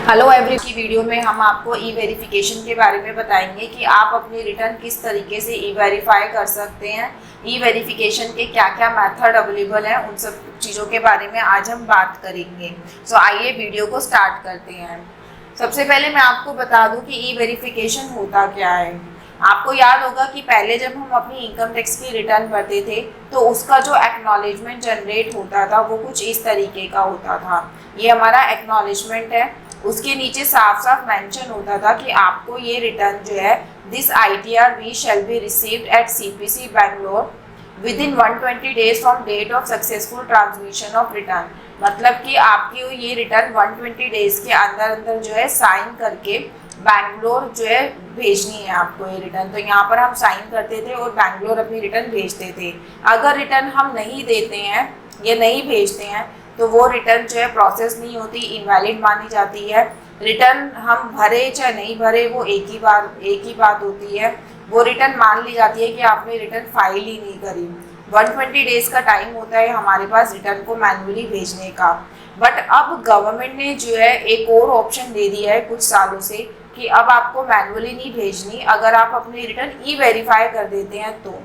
Hello every की video में हम आपको ई वेरिफिकेशन के बारे में बताएंगे कि आप अपनी रिटर्न किस तरीके से ई वेरीफाई कर सकते हैं। ई वेरिफिकेशन के क्या क्या मेथड अवेलेबल हैं, उन सब चीज़ों के बारे में आज हम बात करेंगे। सो आइए वीडियो को स्टार्ट करते हैं। सबसे पहले मैं आपको बता दूं कि ई वेरिफिकेशन होता क्या है। आपको याद होगा कि पहले जब हम अपनी इनकम टैक्स की रिटर्न भरते थे तो उसका जो एक्नॉलेजमेंट जनरेट होता था वो कुछ इस तरीके का होता था। ये हमारा एक्नॉलेजमेंट है। उसके नीचे साफ साफ मेंशन होता था कि आपको ये रिटर्न जो है this ITR shall be received at CPC Bangalore within 120 days from date of successful transmission of return. मतलब कि आपकी ये रिटर्न 120 डेज के अंदर अंदर जो है साइन करके बैंगलोर जो है भेजनी है आपको ये रिटर्न। तो यहाँ पर हम साइन करते थे और बैंगलोर अपनी रिटर्न भेजते थे। अगर रिटर्न हम नहीं देते हैं या नहीं भेजते हैं तो वो रिटर्न जो है प्रोसेस नहीं होती, इनवैलिड मानी जाती है। रिटर्न हम भरे चाहे नहीं भरे वो एक ही बात होती है। वो रिटर्न मान ली जाती है कि आपने रिटर्न फाइल ही नहीं करी। 120 डेज का टाइम होता है हमारे पास रिटर्न को मैन्युअली भेजने का। बट अब गवर्नमेंट ने जो है एक और ऑप्शन दे दिया है कुछ सालों से कि अब आपको मैन्युअली नहीं भेजनी, अगर आप अपनी रिटर्न ई वेरीफाई कर देते हैं तो।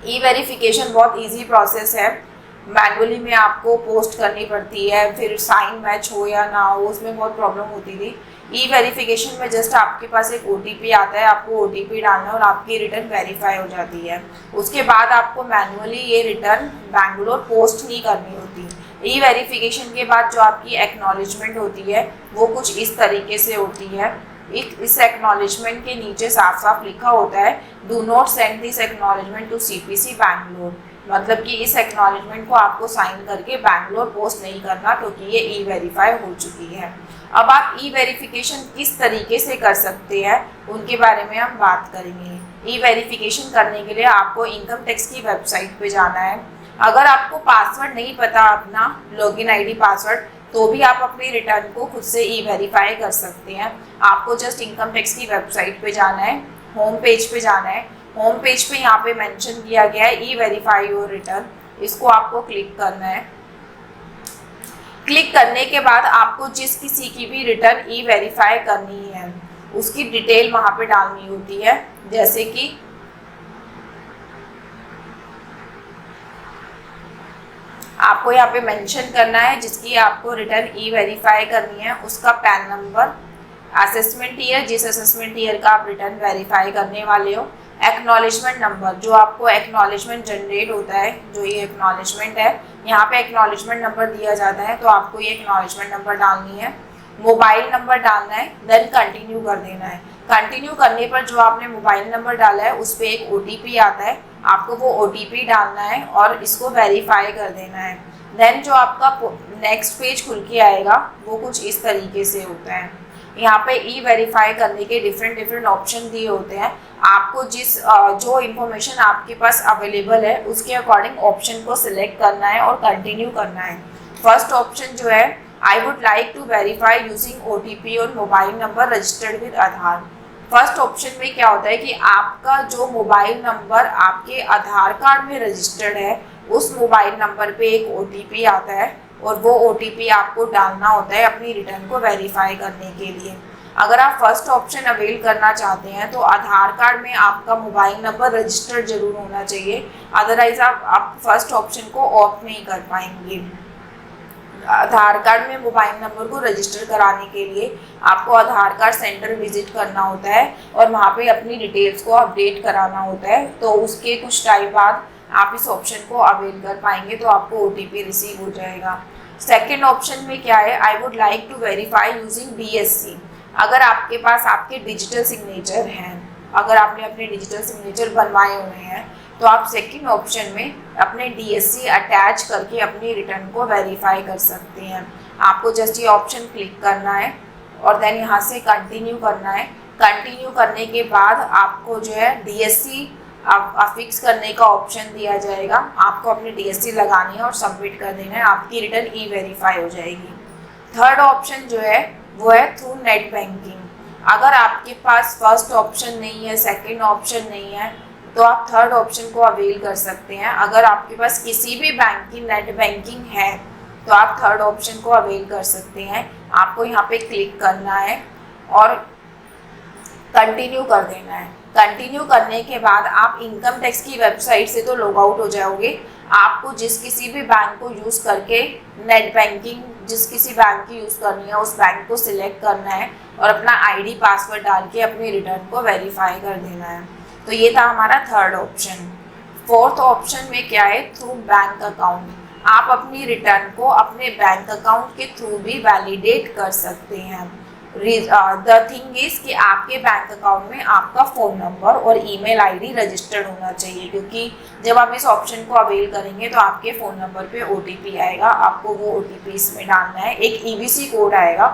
ई वेरिफिकेशन बहुत ईजी प्रोसेस है। मैनुअली में आपको पोस्ट करनी पड़ती है, फिर साइन मैच हो या ना हो उसमें बहुत प्रॉब्लम होती थी। ई वेरिफिकेशन में जस्ट आपके पास एक OTP आता है, आपको OTP डालना है और आपकी रिटर्न वेरीफाई हो जाती है। उसके बाद आपको मैनुअली ये रिटर्न बैंगलोर पोस्ट नहीं करनी होती। ई वेरिफिकेशन के बाद जो आपकी एक्नॉलेजमेंट होती है वो कुछ इस तरीके से होती है। इस एक्नॉलेजमेंट के नीचे साफ साफ लिखा होता है do not send this acknowledgement to CPC Bangalore. मतलब कि इस एक्नॉलेजमेंट को आपको साइन करके बैंगलोर पोस्ट नहीं करना क्योंकि ये ई वेरीफाई हो चुकी है। अब आप ई वेरिफिकेशन किस तरीके से कर सकते हैं उनके बारे में हम बात करेंगे। ई वेरिफिकेशन करने के लिए आपको इनकम टैक्स की वेबसाइट पे जाना है। अगर आपको पासवर्ड नहीं पता अपना लॉगिन ID पासवर्ड तो भी आप अपनी रिटर्न को खुद से ई वेरीफाई कर सकते हैं। आपको जस्ट इनकम टैक्स की वेबसाइट पे जाना है, होम पेज पे जाना है। होम पेज पे यहाँ पे मेंशन किया गया है ई वेरीफाई योर रिटर्न, इसको आपको क्लिक करना है। क्लिक करने के बाद आपको जिस किसी की भी रिटर्न ई वेरीफाई करनी है उसकी डिटेल वहाँ पे डालनी होती है। जैसे कि आपको यहाँ पे मेंशन करना है जिसकी आपको रिटर्न ई वेरीफाई करनी है उसका पैन नंबर, असेसमेंट ईयर जिस असेसमेंट ईयर का आप रिटर्न वेरीफाई करने वाले हो, एक्नॉलेजमेंट नंबर जो आपको एक्नॉलेजमेंट जनरेट होता है, जो ये एक्नॉलेजमेंट है यहाँ पे एक्नॉलेजमेंट नंबर दिया जाता है तो आपको ये एक्नॉलेजमेंट नंबर डालनी है। मोबाइल नंबर डालना है, देन कंटिन्यू कर देना है। कंटिन्यू करने पर जो आपने मोबाइल नंबर डाला है उस पर एक OTP आता है, आपको वो OTP डालना है और इसको वेरीफाई कर देना है। देन जो आपका नेक्स्ट पेज खुल के आएगा वो कुछ इस तरीके से होता है। यहाँ पे ई वेरीफाई करने के डिफरेंट ऑप्शन दिए होते हैं। आपको जो इन्फॉर्मेशन आपके पास अवेलेबल है उसके अकॉर्डिंग ऑप्शन को सिलेक्ट करना है और कंटिन्यू करना है। फर्स्ट ऑप्शन जो है I would like to verify using OTP or mobile number registered with Aadhaar. First option में क्या होता है कि आपका जो मोबाइल नंबर आपके आधार कार्ड में रजिस्टर्ड है उस मोबाइल नंबर पे एक OTP आता है और वो OTP आपको डालना होता है अपनी रिटर्न को वेरीफाई करने के लिए। अगर आप फर्स्ट ऑप्शन अवेल करना चाहते हैं तो आधार कार्ड में आपका मोबाइल नंबर रजिस्टर्ड जरूर होना चाहिए, अदरवाइज आप फर्स्ट ऑप्शन को ऑप्ट नहीं कर पाएंगे। आधार कार्ड में मोबाइल नंबर को रजिस्टर कराने के लिए आपको आधार कार्ड सेंटर विजिट करना होता है और वहाँ पे अपनी डिटेल्स को अपडेट कराना होता है। तो उसके कुछ टाइम बाद आप इस ऑप्शन को अवेल कर पाएंगे तो आपको OTP रिसीव हो जाएगा। सेकेंड ऑप्शन में क्या है, I would like to verify using DSC। अगर आपके पास आपके डिजिटल सिग्नेचर हैं, अगर आपने अपने डिजिटल सिग्नेचर बनवाए हुए हैं तो आप सेकंड ऑप्शन में अपने DSC अटैच करके अपनी रिटर्न को वेरीफाई कर सकते हैं। आपको जस्ट ये ऑप्शन क्लिक करना है और देन यहाँ से कंटिन्यू करना है। कंटिन्यू करने के बाद आपको जो है DSC अफिक्स करने का ऑप्शन दिया जाएगा। आपको अपनी DSC लगानी है और सबमिट कर देना है, आपकी रिटर्न ई वेरीफाई हो जाएगी। थर्ड ऑप्शन जो है वो है थ्रू नेट बैंकिंग। अगर आपके पास फर्स्ट ऑप्शन नहीं है, सेकंड ऑप्शन नहीं है तो आप थर्ड ऑप्शन को अवेल कर सकते हैं। अगर आपके पास किसी भी बैंक की नेट बैंकिंग है तो आप थर्ड ऑप्शन को अवेल कर सकते हैं। आपको यहाँ पे क्लिक करना है और कंटिन्यू कर देना है। कंटिन्यू करने के बाद आप इनकम टैक्स की वेबसाइट से तो लॉग आउट हो जाओगे। आपको जिस किसी भी बैंक को यूज़ करके नेट बैंकिंग जिस किसी बैंक की यूज़ करनी है उस बैंक को सिलेक्ट करना है और अपना आईडी पासवर्ड डाल के अपने रिटर्न को वेरीफाई कर देना है। तो ये था हमारा थर्ड ऑप्शन। फोर्थ ऑप्शन में क्या है, थ्रू बैंक अकाउंट। आप अपनी रिटर्न को अपने बैंक अकाउंट के थ्रू भी वैलिडेट कर सकते हैं। द थिंग इज कि आपके बैंक अकाउंट में आपका फ़ोन नंबर और ईमेल आईडी रजिस्टर्ड होना चाहिए, क्योंकि जब आप इस ऑप्शन को अवेल करेंगे तो आपके फ़ोन नंबर पे ओटीपी आएगा। आपको वो ओटीपी इसमें डालना है। एक ईबीसी कोड आएगा,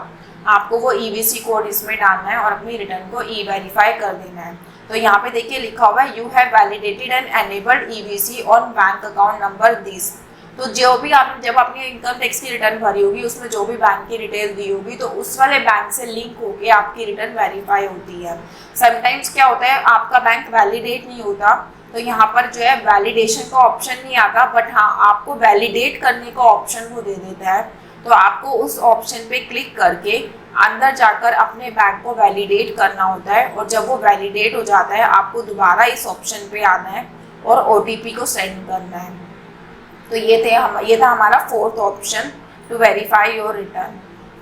आपको वो ईबीसी कोड इसमें डालना है और अपनी रिटर्न को ई वेरीफाई कर देना है। तो यहाँ पे देखिए लिखा हुआ है, you have validated and enabled EBC on bank account number this. तो जो भी आप जब आपने इनकम टैक्स की रिटर्न भरी होगी उसमें जो भी बैंक की डिटेल दी होगी तो उस वाले बैंक से लिंक होके आपकी रिटर्न वेरीफाई होती है। समटाइम्स क्या होता है, आपका बैंक वैलिडेट नहीं होता तो यहाँ पर जो है वैलिडेशन का ऑप्शन नहीं आता, बट हाँ आपको वैलिडेट करने का ऑप्शन वो दे देता है। तो आपको उस ऑप्शन पे क्लिक करके अंदर जाकर अपने बैंक को वैलिडेट करना होता है और जब वो वैलिडेट हो जाता है आपको दोबारा इस ऑप्शन पे आना है और ओटीपी को सेंड करना है। तो ये था हमारा fourth option to verify your return.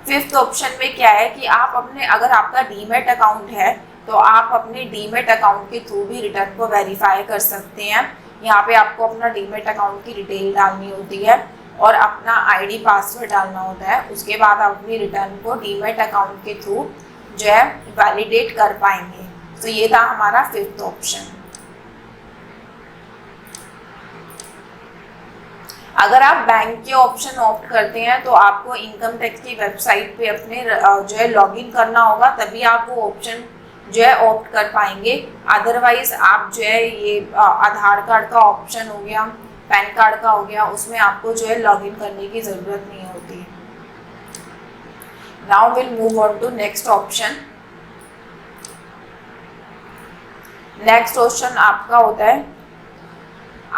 Fifth option में क्या है कि आप अपने अगर आपका डीमैट अकाउंट है तो आप अपने डीमैट अकाउंट के थ्रू भी रिटर्न को वेरीफाई कर सकते हैं। यहाँ पे आपको अपना डीमैट अकाउंट की डिटेल डालनी होती है और अपना आईडी पासवर्ड डालना होता है। उसके बाद आप अपनी रिटर्न को डीमैट अकाउंट के थ्रू जो है वैलिडेट कर पाएंगे। तो ये था हमारा फिफ्थ ऑप्शन। अगर आप बैंक के ऑप्शन ऑप्ट करते हैं तो आपको इनकम टैक्स की वेबसाइट पे अपने जो है लॉगिन करना होगा, तभी आप वो ऑप्शन जो है ऑप्ट कर पाएंगे। अदरवाइज आप जो है ये आधार कार्ड का ऑप्शन हो गया, पैन कार्ड का हो गया, उसमें आपको जो है लॉगिन करने की ज़रूरत नहीं होती। Now will move on to next option. Next option आपका होता है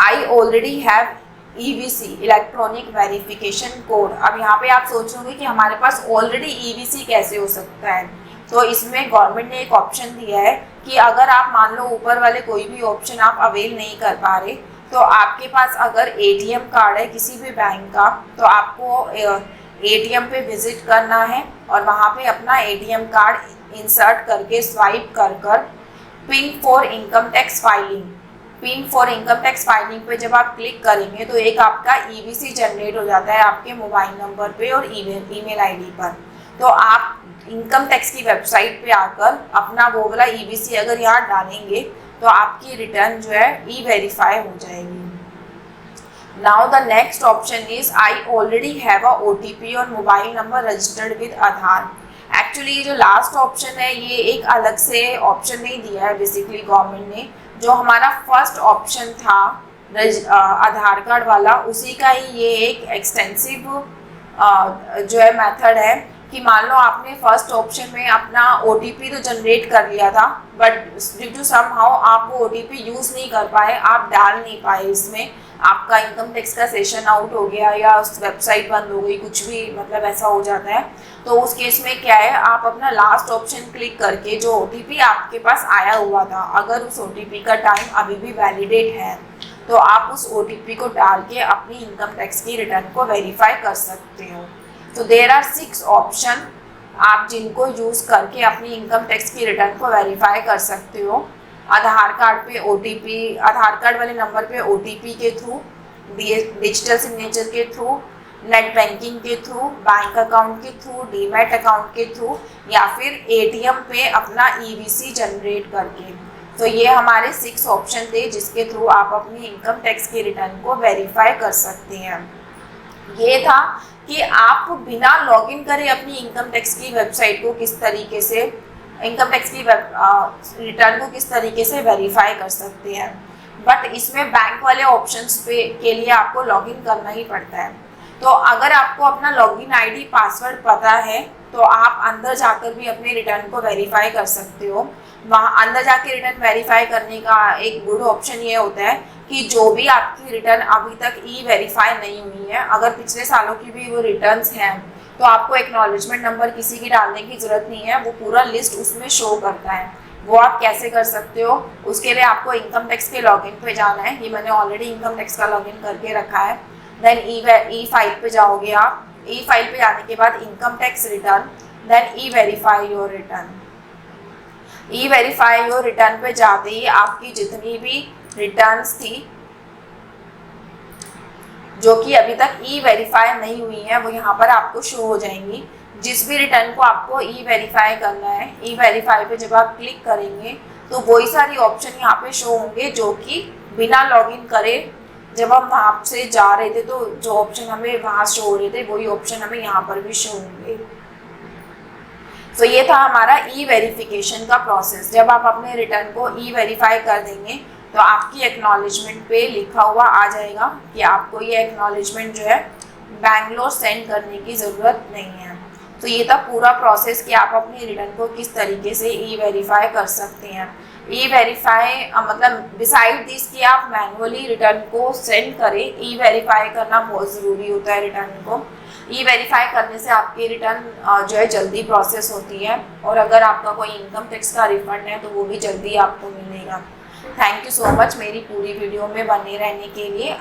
I already have EVC electronic verification code. अब यहाँ पे आप सोच रहे होंगे कि हमारे पास ऑलरेडी EVC कैसे हो सकता है। तो इसमें गवर्नमेंट ने एक ऑप्शन दिया है कि अगर आप मान लो ऊपर वाले कोई भी ऑप्शन आप अवेल नहीं कर पा रहे तो आपके पास अगर ATM कार्ड है किसी भी बैंक का तो आपको ATM पे विजिट करना है और वहाँ पे अपना ATM कार्ड इंसर्ट करके स्वाइप कर pin for income tax filing, pin for income tax filing पे जब आप क्लिक करेंगे तो एक आपका EVC जनरेट हो जाता है आपके मोबाइल नंबर पे और ईमेल आईडी पर। तो आप इनकम टैक्स की वेबसाइट पे आकर अपना वो वाला EVC अगर यहाँ डालेंगे तो आपकी रिटर्न जो है ई वेरीफाई हो जाएगी। Now the next option is I already have a OTP or mobile number registered with Aadhaar. Actually ये जो लास्ट ऑप्शन है ये एक अलग से ऑप्शन नहीं दिया है बेसिकली गवर्नमेंट ने। जो हमारा फर्स्ट ऑप्शन था आधार कार्ड वाला, उसी का ही ये एक एक्सटेंसिव जो है मेथड है कि मान लो आपने फर्स्ट ऑप्शन में अपना OTP तो जनरेट कर लिया था बट ड्यू टू समहाउ आप वो OTP यूज़ नहीं कर पाए, आप डाल नहीं पाए, इसमें आपका इनकम टैक्स का सेशन आउट हो गया या वेबसाइट बंद हो गई, कुछ भी मतलब ऐसा हो जाता है। तो उस केस में क्या है, आप अपना लास्ट ऑप्शन क्लिक करके जो OTP आपके पास आया हुआ था अगर उस OTP का टाइम अभी भी वैलिडेट है तो आप उस OTP को डाल के अपनी इनकम टैक्स की रिटर्न को वेरीफाई कर सकते हो। तो देयर आर 6 ऑप्शन आप जिनको यूज़ करके अपनी इनकम टैक्स की रिटर्न को वेरीफाई कर सकते हो। आधार कार्ड पे OTP, आधार कार्ड वाले नंबर पे OTP के थ्रू, डिजिटल सिग्नेचर के थ्रू, नेट बैंकिंग के थ्रू, बैंक अकाउंट के थ्रू, डीमैट अकाउंट के थ्रू या फिर ATM पे अपना EVC जनरेट करके। तो ये हमारे 6 ऑप्शन थे जिसके थ्रू आप अपनी इनकम टैक्स की रिटर्न को वेरीफाई कर सकते हैं। ये था कि आप बिना लॉगिन करे अपनी इनकम टैक्स की वेबसाइट को किस तरीके से इनकम टैक्स की रिटर्न को किस तरीके से वेरीफाई कर सकते हैं। बट इसमें बैंक वाले ऑप्शंस पे के लिए आपको लॉगिन करना ही पड़ता है। तो अगर आपको अपना लॉगिन आईडी पासवर्ड पता है तो आप अंदर जाकर भी अपने रिटर्न को वेरीफाई कर सकते हो। वहाँ अंदर जाके रिटर्न वेरीफाई करने का एक गुड ऑप्शन ये होता है कि जो भी आपकी रिटर्न अभी तक ई वेरीफाई नहीं हुई है, अगर पिछले सालों की भी वो रिटर्न्स हैं, तो आपको एक्नॉलेजमेंट नंबर किसी की डालने की ज़रूरत नहीं है, वो पूरा लिस्ट उसमें शो करता है। वो आप कैसे कर सकते हो, उसके लिए आपको इनकम टैक्स के लॉगिन पे जाना है। ये मैंने ऑलरेडी इनकम टैक्स का लॉगिन करके रखा है। देन ई फाइल पे जाओगे आप। ई फाइल पे जाने के बाद income tax return, then e verify your return. E verify your return पे जाते ही आपकी जितनी भी रिटर्न्स थी जो कि अभी तक ई वेरीफाई नहीं हुई है, वो यहाँ पर आपको शो हो जाएंगी। जिस भी रिटर्न को आपको ई वेरीफाई करना है, ई वेरीफाई पे जब आप क्लिक करेंगे तो वही सारी ऑप्शन यहाँ पे शो होंगे जो कि बिना लॉगिन करे जब हम वहाँ से जा रहे थे तो जो ऑप्शन हमें वहाँ शो हो रहे थे वही ऑप्शन हमें यहाँ पर भी शो होंगे। तो ये था हमारा ई वेरिफिकेशन का प्रोसेस। जब आप अपने रिटर्न को ई वेरीफाई कर देंगे तो आपकी एक्नॉलेजमेंट पे लिखा हुआ आ जाएगा कि आपको ये एक्नॉलेजमेंट जो है बैंगलोर सेंड करने की ज़रूरत नहीं है। तो ये था पूरा प्रोसेस कि आप अपनी रिटर्न को किस तरीके से ई वेरीफाई कर सकते हैं। ई वेरीफाई मतलब डिसाइड दिस कि आप मैनुअली रिटर्न को सेंड करें, ई वेरीफाई करना बहुत ज़रूरी होता है रिटर्न को। ई वेरीफाई करने से आपकी रिटर्न जो है जल्दी प्रोसेस होती है, और अगर आपका कोई इनकम टैक्स का रिफंड है तो वो भी जल्दी आपको मिलेगा। थैंक यू सो मच मेरी पूरी वीडियो में बने रहने के लिए।